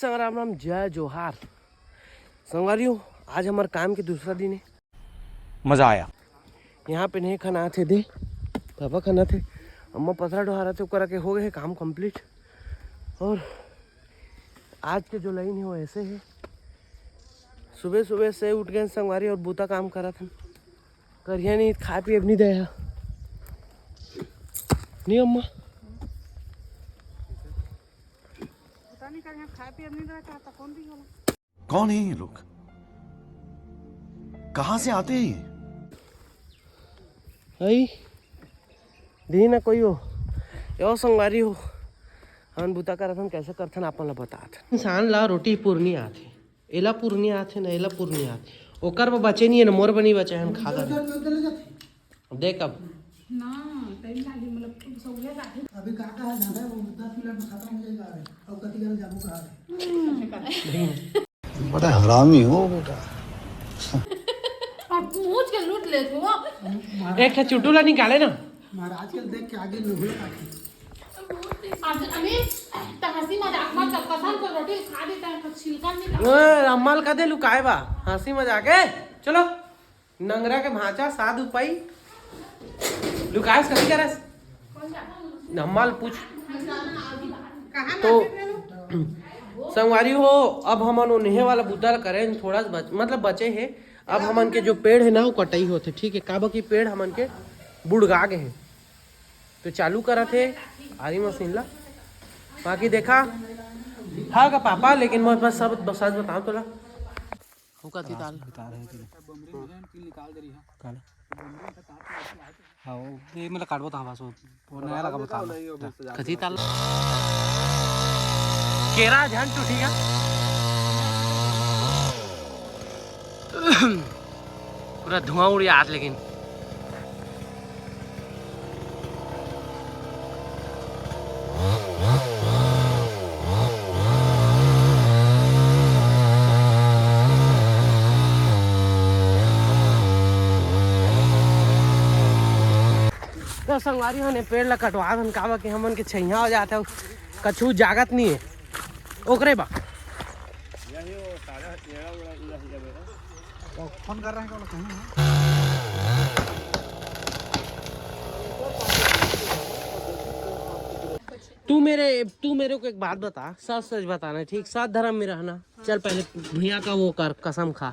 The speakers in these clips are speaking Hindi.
संग राम राम जय जोहार संगवारियों। आज हमारे काम के दूसरा दिन है। मजा आया। यहाँ पे नहीं खाना थे दे पापा खाना थे अम्मा पथरा डोहारा थे करा के हो गए काम कंप्लीट। और आज के जो लाइन है वो ऐसे है। सुबह सुबह से उठ गए संगवारी और बूता काम करा था करिया नहीं खा पी अब नहीं दे नहीं अम्मा कौन है ये लोग, कहाँ से आते हैं ये? आई दी ना कोई हो यो संगवारी हो हम बुता करथन कैसे करथन आपन ला बतात। इंसान ला रोटी पूर्णी आथे एला पूर्णी आथे ना एला पूर्णी आथे ओकर बचे नहीं है ना मोर बनी बचे हम खा कर देख अब ना टाइम लागी मतलब सौले लागी अभी काका है ज्यादा वो 10 मिनट में खत्म हो जाएगा और कति गल जाबू का बड़ा हरामी हो बेटा। अब मूछ के लूट ले तू एक चुटुला निकाले ना महाराज के देख के आगे नुगल काटी आज अमी हंसी मजाक मत कर कसम को रोटी खा देता है छिलका निकाल अम्माल का दे लुकाए बा हंसी मजाक है। चलो नंगरा के भांचा साधु पाई लुकास कभी करस अम्माल पूछ तो संगवारी हो। अब हमन नेहे वाला बुद्धा करें थोड़ा मतलब बचे है। अब हमन के जो पेड़ है ना वो कटाई होते ठीक है काबा की पेड़ हमन के बुड़गा गए हैं तो चालू करा थे आरी मशीन ला बाकी देखा हाँ का पापा लेकिन मैं बस सब सच बताऊं तोला हुका थी ताल बता रहे थे निकाल दे रही है काला हां ये मतलब काटबो ता बस वो नया लगा बता कथी ताल केरा झन टूटी का पूरा धुआं उड़ रहा लेकिन तो संगवारी ने पेड़ ला कटवा धन कावा के हमन के छैया हो जाता है कछु जागत नहीं है ओकरे बा फोन कर रहे हैं कौन तू मेरे को एक बात बता सच सच बताना ठीक साथ धर्म में रहना। चल पहले भैया का वो कर कसम खा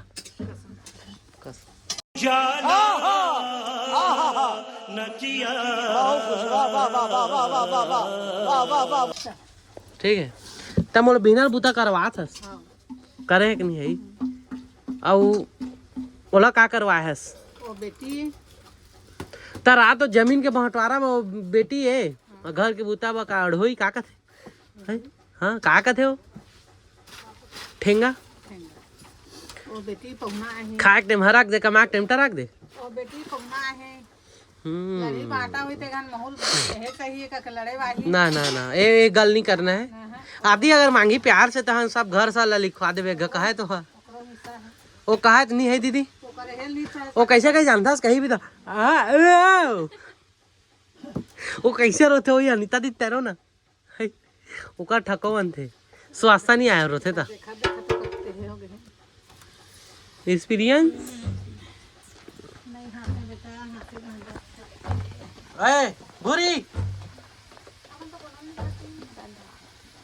ठीक है तब मोल बिना बुता करवा था करे कि नहीं है और ओला का करवा है ओ बेटी तरा तो जमीन के बंटवारा में बेटी है घर के बुता बा का अढ़ोई का कथे हाँ का कथे हो ठेंगा ओ बेटी पहुना है खाए के टाइम हराक दे कमा के टाइम टराक दे ओ बेटी पहुना है लड़ी बाटा हुई ते गन माहौल है कहिए का लड़े वाली ना ना ना ये गल नहीं करना है। आदि अगर मांगी प्यार से तो हम सब घर साल लिखवा देवे कहे तो है वो कहा तो नहीं है दीदी वो कैसे कैसे जानता है कहीं भी तो वो कैसे रोते हो अनिता दी तेरो ना वो का ठकवन थे स्वास्थ्य नहीं आया रोते था एक्सपीरियंस भूरी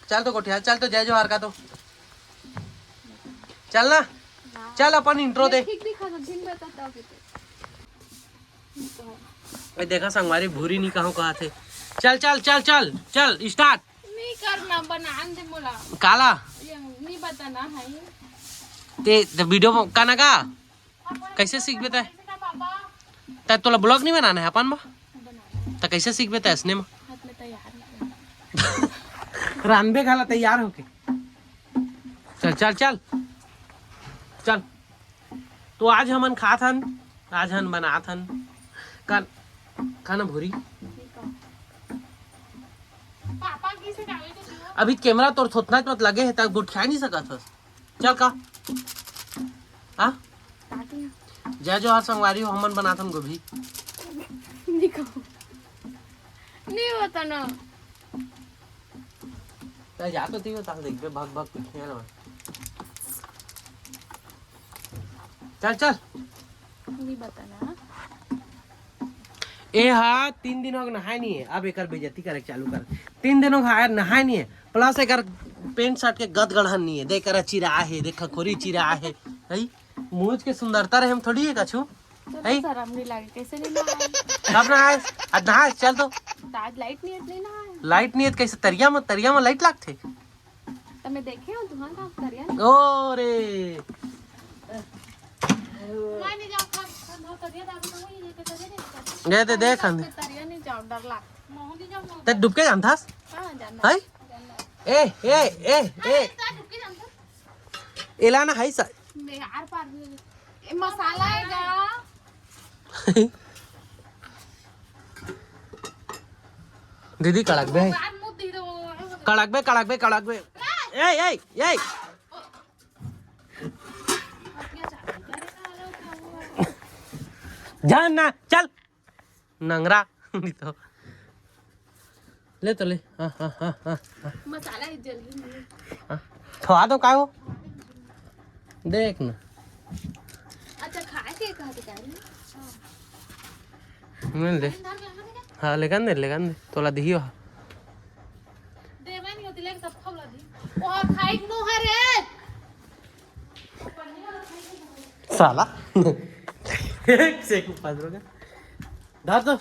चल तो कोठिया चल तो जय जोहार का तो चल ना चल अपन इंट्रो दे देखा संगवारी भूरी नहीं कहूँ कहा थे चल चल चल चल चल स्टार्ट नहीं करना बना दे मोला काला नहीं बताना है ते वीडियो का ना का कैसे सीख बेता है तोला ब्लॉग नहीं बनाना है अपन बा तो कैसे सीख बेता है इसने में रानबे खाला तैयार होके चल चल चल चल तो आज हमन खाथन आज हम बनाथन खाना भूरी पापा की से डाले तो अभी कैमरा तोर थोतना मत लगे है तक गुट नहीं सका था चल का हाँ जय जोहार संगवारी हो हमन बनाथन गोभी नहीं होता ना जा तो थी ताल देख भाग भाग पीछे ना चल चल नहीं बताना ए हाँ 3 दिन हो नहाए नहीं है अब एक बेइज्जती करे चालू कर 3 दिन हो नहाए नहीं है प्लस एक पेंट शर्ट के गद गढ़न नहीं है देख कर चिरा है देख खोरी चिरा है हई मूछ के सुंदरता रहे हम थोड़ी है कछु हई शर्म नहीं लगे कैसे नहीं नहाए कब नहाए आज नहाए चल तो आज लाइट नहीं है नहाए लाइट नहीं है कैसे तरिया में लाइट लागथे तो मैं देखे हूं तुहां का तरिया ओ रे मैं नहीं जाऊं खा तरिया दाबी तो वही लेके तरिया गए ते देख हम तरिया नहीं जाऊं डर लाग मोह नहीं जाऊं ते डूब के जानथास हां जानना हई ए डुबकी जानता एला ना हई सा मैं आर पार ए मसाला है जा दीदी कड़क बे बात मुंह दी दो कड़क बे ए जान ना चल नंगरा नहीं तो ले तो ले हाँ मसाला जल्दी नहीं खवा दो काय हो देख ना अच्छा खाए के कहा के मिल दे हाँ लेकिन दे तोला दियो देवा नहीं होती लेके सब खवला दी और खाई नो हरे साला एक से ऊपर रोगा धर तो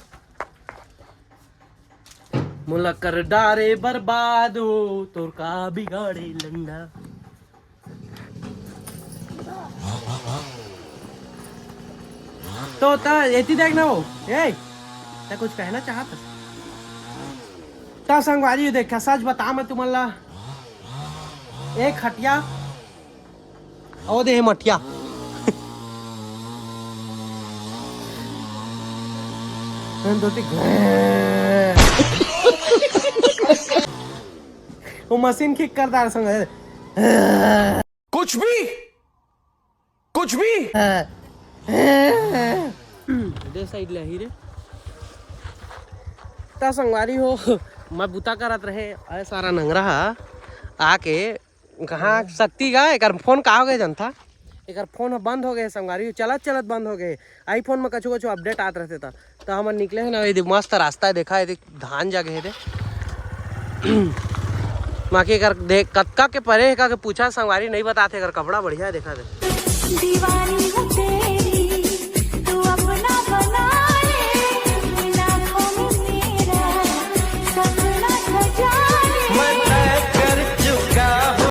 मुला कर डारे बर्बाद हो तोर का बिगाड़े लंडा तो एती देख ना हो ए ते कुछ कहना चाहत ता संगवारी देख सच बता मैं तुम्हारा एक खटिया ओ दे मटिया वो मशीन किक करता है संग कुछ भी दे साइड ले ही रे ता संगवारी हो मैं बुता करत रहे अरे सारा नंगरा आके कहाँ शक्ति का एक फोन का हो गए जनता एक फोन बंद हो गए संगवारी चलत बंद हो गए आईफोन में कछु अपडेट आते रहते था तो हम निकले हैं ना ये मस्त रास्ता है देखा है धान जगह है बाकी अगर देख कत्का के परे का पूछा संगवारी नहीं बताते अगर कपड़ा बढ़िया है देखा दे